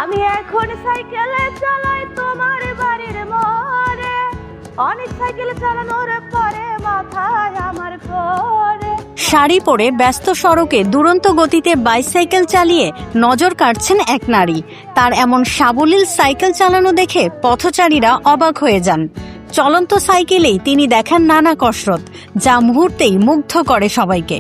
আমি এখন সাইকেলে চালাই তোমার বাড়ির মোড়ে, অনেক সাইকেল চালানোর পরে মাথায় আমার ঘোরে। শাড়ি পরে ব্যস্ত সড়কে দুরন্ত গতিতে বাইসাইকেল চালিয়ে নজর কাটছেন এক নারী। তার এমন সাবলীল সাইকেল চালানো দেখে পথচারীরা অবাক হয়ে যান। চলন্ত সাইকেলেই তিনি দেখান নানা কসরত, যা মুহূর্তেই মুগ্ধ করে সবাইকে।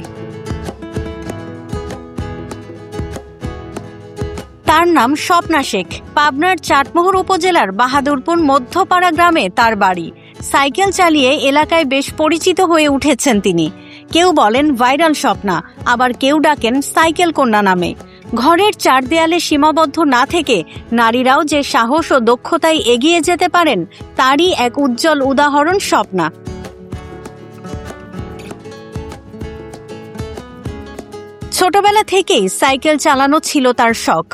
তার নাম স্বপ্না শেখ। পাবনার চাটমোহর উপজেলার বাহাদুরপুর মধ্যপাড়া গ্রামে তার বাড়ি। সাইকেল চালিয়ে এলাকায় বেশ পরিচিত হয়ে উঠেছেন তিনি। কেউ বলেন ভাইরাল স্বপ্না, আবার কেউ ডাকেন সাইকেল কন্যা নামে। ঘরের চার দেয়ালে সীমাবদ্ধ না থেকে নারীরাও যে সাহস ও দক্ষতায় এগিয়ে যেতে পারেন, তারই এক উজ্জ্বল উদাহরণ স্বপ্না। ছোটবেলা থেকেই সাইকেল চালানো ছিল তার শখ।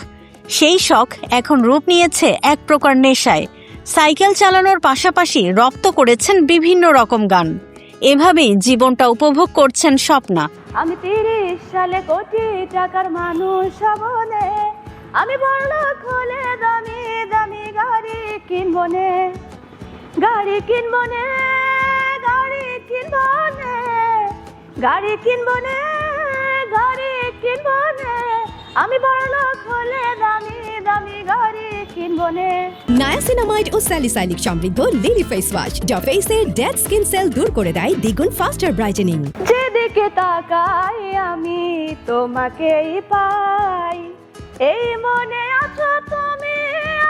সেই শখ এখন রূপ নিয়েছে এক প্রকার নেশায়। সাইকেল চালানোর পাশাপাশি রপ্ত করেছেন বিভিন্ন রকম গান। এভাবেই জীবনটা উপভোগ করছেন স্বপ্না। আমি 30 সালে কোটি টাকার মানুষ হবনে, আমি বড়লোক হলে দামি দামি গাড়ি কিনবো নে, গাড়ি কিনবো নে, গাড়ি কিনবো নে, গাড়ি কিনবো নে, গাড়ি কিনবো নে, আমি বড়লোক হলে দামি দামি গাড়ি কিনবো নে। নায়াসিনামাইড ও স্যালিসাইলিক সমৃদ্ধ লিলি ফেস ওয়াশ যা ফেসের ডেড স্কিন সেল দূর করে দেয় দ্বিগুণ ফাস্টার ব্রাইটেনিং। যেদিকে তাকাই আমি তোমাকেই পাই, এই মনে আছো তুমি,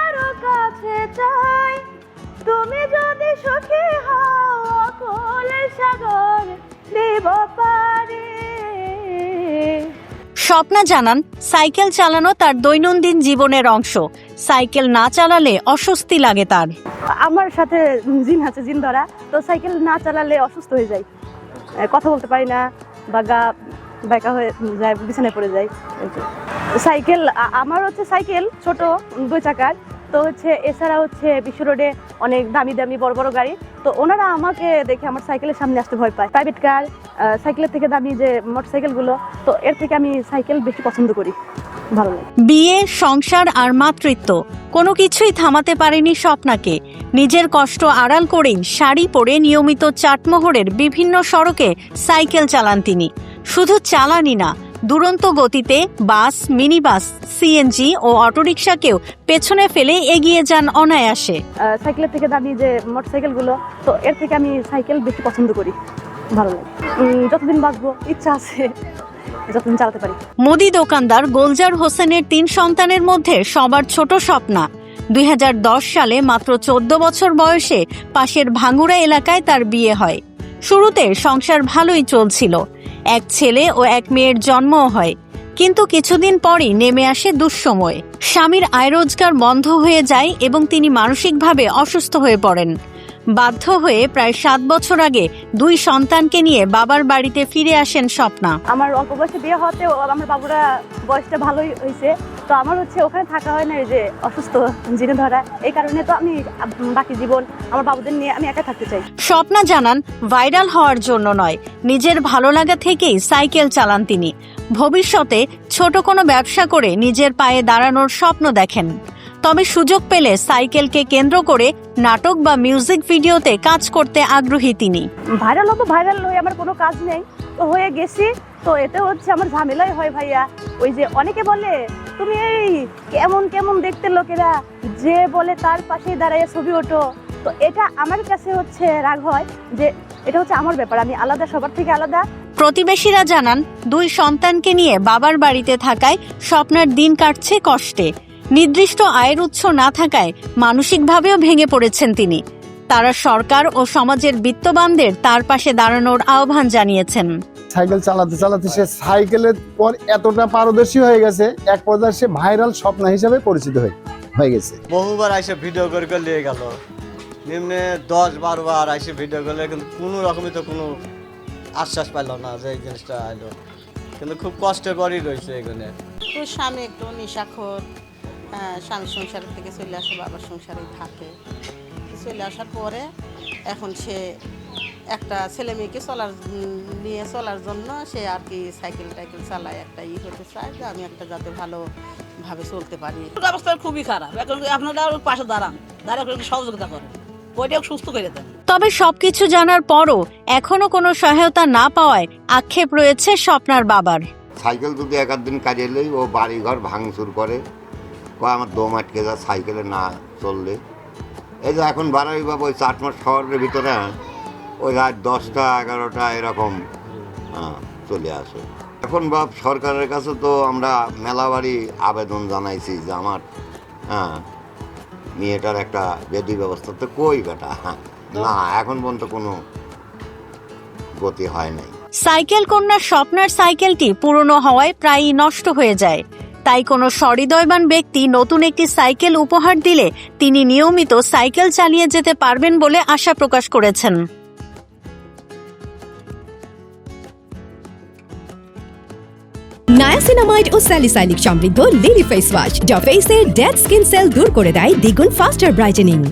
আরো কাছে চাই, তুমি যদি সুখী হও অকুল সাগর দেব পারি। স্বপ্না জানান, সাইকেল চালানো তার দৈনন্দিন জীবনের অংশ। সাইকেল না চালালে অস্বস্তি লাগে তার। আমার সাথে জিন আছে, জিন ধরা, তো সাইকেল না চালালে অসুস্থ হয়ে যাই, কথা বলতে পারি না, বা গা বেঁকা হয়ে যায়, বিছানায় পড়ে যায়। সাইকেল আমার হচ্ছে সাইকেল ছোট 2 চাকার, তো হচ্ছে এছাড়া হচ্ছে বিশ্ব রোডে অনেক দামি দামি বড় বড় গাড়ি, তো ওনারা আমাকে দেখে আমার সাইকেলের সামনে আসতে ভয় পায়। প্রাইভেট কার, সাইকেলের থেকে দামি যে মোটরসাইকেলগুলো, তো এর থেকে আমি সাইকেল বেশি পছন্দ করি, ভালো লাগে। বিয়ে, সংসার আর মাতৃত্ব কোনো কিছুই থামাতে পারেনি স্বপ্নাকে। নিজের কষ্ট আড়াল করেই শাড়ি পরে নিয়মিত চাটমোহরের বিভিন্ন সড়কে সাইকেল চালান তিনি। শুধু চালানই না, দুরন্ত গতিতে বাস, মিনি বাস, সিএনজি ও অটোরিকশাকেও পেছনে ফেলে এগিয়ে যান অনায়াসে। সাইকেলের থেকে দামি যে মোটরসাইকেলগুলো, তো এর থেকে আমি সাইকেল বেশি পছন্দ করি, ভালো লাগে। যতদিন বাঁচবো ইচ্ছা আছে যতদিন চালাতে পারি। মুদি দোকানদার গোলজার হোসেনের 3 সন্তানের মধ্যে সবার ছোট স্বপ্না। 2010 সালে মাত্র 14 বছর বয়সে পাশের ভাঙ্গুড়া এলাকায় তার বিয়ে হয়। শুরুতে সংসার ভালোই চলছিল, এক ছেলে ও এক মেয়ের জন্মও হয়। কিন্তু কিছুদিন পরই নেমে আসে দুঃসময়। স্বামীর আয় রোজগার বন্ধ হয়ে যায় এবং তিনি মানসিকভাবে অসুস্থ হয়ে পড়েন। বাধ্য হয়ে প্রায় 7 বছর আগে 2 সন্তানকে নিয়ে বাবার বাড়িতে ফিরে আসেন স্বপ্না। আমার অল্প বয়সে বিয়ে হওয়াতে আমার বাবুরা বয়সটা ভালোই হয়েছে, তো আমার হচ্ছে ওখানে থাকা হয় না, যে অসুস্থ জিনে ধরা, এই কারণে তো আমি বাকি জীবন আমার বাবুদের নিয়ে আমি একা থাকতে চাই। স্বপ্না জানান, ভাইরাল হওয়ার জন্য নয়, নিজের ভালো লাগা থেকেই সাইকেল চালান তিনি। ভবিষ্যতে ছোট কোনো ব্যবসা করে নিজের পায়ে দাঁড়ানোর স্বপ্ন দেখেন। তবে সুযোগ পেলে সাইকেলকে কেন্দ্র করে নাটক বা মিউজিক ভিডিওতে কাজ করতে আগ্রহী তিনি। ভাইরাল হবো, ভাইরাল হয়ে আমার কোনো কাজ নেই, তো হয়ে গেছি, তো এতে হচ্ছে আমার ঝামেলাই হয় ভাইয়া। ওই যে অনেকে বলে তুমি এই কেমন কেমন দেখতে লোকেরা, যে বলে তার পাশেই দাঁড়ায় ছবি ওঠো, তো এটা আমার কাছে হচ্ছে রাগ হয়, যে এটা হচ্ছে আমার ব্যাপার, আমি আলাদা, সবার থেকে আলাদা। প্রতিবেশীরা জানান, 2 সন্তানকে নিয়ে বাবার বাড়িতে থাকায় স্বপ্নার দিন কাটছে কষ্টে। নির্দিষ্ট আয়ের উৎস না থাকায় মানসিকভাবেও ভেঙে পড়েছেন তিনি। তারা সরকার ও সমাজের বিত্তবানদের তার পাশে দাঁড়ানোর আহ্বান জানিয়েছেন। সাইকেল চালাতে চালাতে সে সাইকেলের পর এতটা পারদর্শী হয়ে গেছে, এক পর্যায়ে সে ভাইরাল স্বপ্না হিসাবে পরিচিত হয়ে গেছে। বহুবার আইসে ভিডিও করে নিয়ে গেল, নিম্নে 10-12 বার আইসে ভিডিও করলে, কিন্তু কোনো রকমই তো কোনো আশ্বাস পাইল না যে এই জিনিসটা আইলো, কিন্তু খুব কষ্টের পরই রয়েছে এখানে। তো স্বামী একটু নেশাখোর, স্বামীর সংসারের থেকে চলে আসে, বাবার সংসারেই থাকে। চলে আসার পরে এখন সে একটা ছেলে মেয়েকে নিয়ে চলার জন্য সে আর কি সাইকেল টাইকেল চালায়, একটা হতে চায় যে আমি একটা যাতে ভালো ভাবে চলতে পারি। অবস্থা খুবই খারাপ, এখন আপনারা ওর পাশে দাঁড়ান, দাঁড়া করে সহযোগিতা করেন, ওইটাও সুস্থ করে দেন। তবে সবকিছু জানার পরও এখনো কোনো সহায়তা না পাওয়ায় আক্ষেপ রয়েছে স্বপ্নার বাবার। সাইকেল যদি এক দিন কাজে এলেই ও বাড়ি ঘর ভাঙচুর করে, কয় আমার দম আটকে যা সাইকেলে না চললে। এই যে এখন বাড়াই বাবা ওই 4 মাস শহরের ভিতরে ওই রাত 10টা 11টা এরকম চলে আসে। এখন বাপ সরকারের কাছে তো আমরা মেলাবাড়ি আবেদন জানাইছি যে আমার মেয়েটার একটা বেদি ব্যবস্থা, তো কই বেটা না এখন পর্যন্ত কোনো গতি হয় নাই। সাইকেল কন্যার স্বপ্নার সাইকেলটি পুরনো হওয়ায় প্রায়ই নষ্ট হয়ে যায়। তাই কোনো সহৃদয়বান ব্যক্তি নতুন একটি সাইকেল উপহার দিলে তিনি নিয়মিত সাইকেল চালিয়ে যেতে পারবেন বলে আশা প্রকাশ করেছেন। নায়াসিনামাইড ও স্যালিসাইলিক সমৃদ্ধ লিলি ফেস ওয়াশ, যা ফেসের ডেড স্কিন সেল দূর করে দেয় দ্বিগুণ ফাস্টার ব্রাইটেনিং।